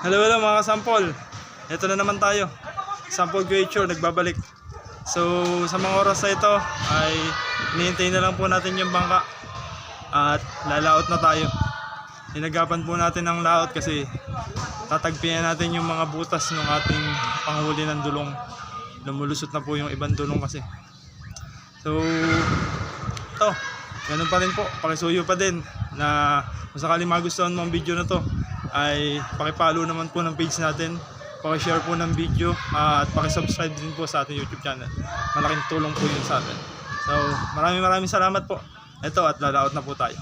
Hello mga kasampol. Ito na naman tayo. Sample creature nagbabalik. So sa mga oras na ito ay hinihintay na lang po natin yung bangka at lalaot na tayo. Hinagapan po natin ang laot kasi tatagpian natin yung mga butas ng ating panghuli ng dulong. Lumulusot na po yung ibang dulong kasi. So ito, ganun pa rin po. Pakisuyo pa din na kung sakali magustuhan mo ang video na to ay pakipollow naman po ng page natin, pakishare po ng video at pakisubscribe din po sa ating YouTube channel. Malaking tulong po yun sa atin. So maraming salamat po. Ito at lalaot na po tayo.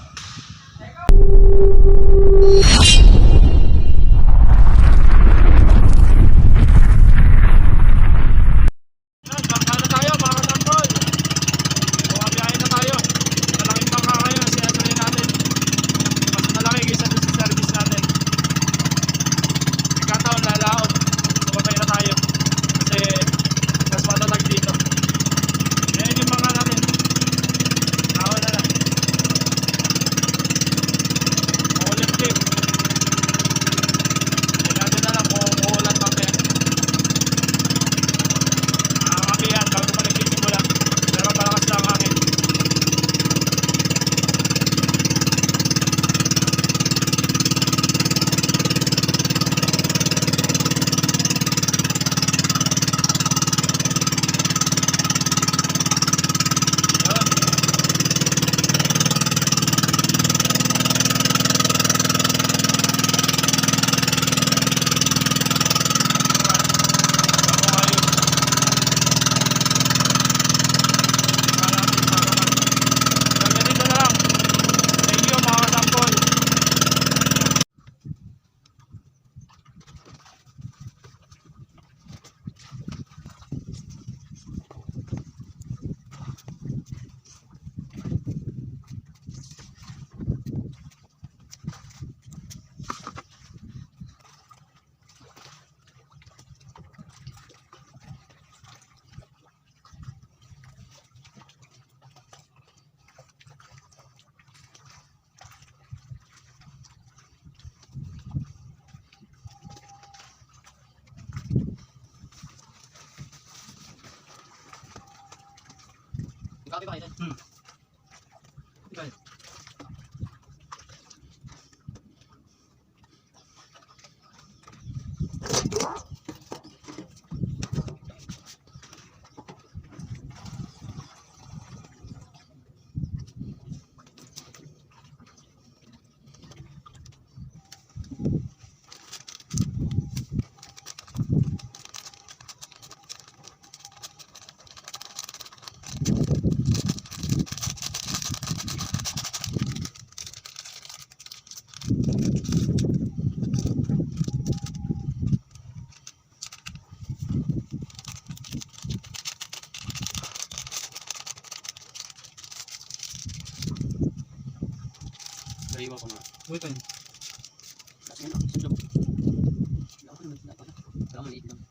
Grabe ba ito? Grabe. Naiwan ko nga. Wait, Kasi ano, sa job. Wala ko naman, wala ko na. Wala maliit lang.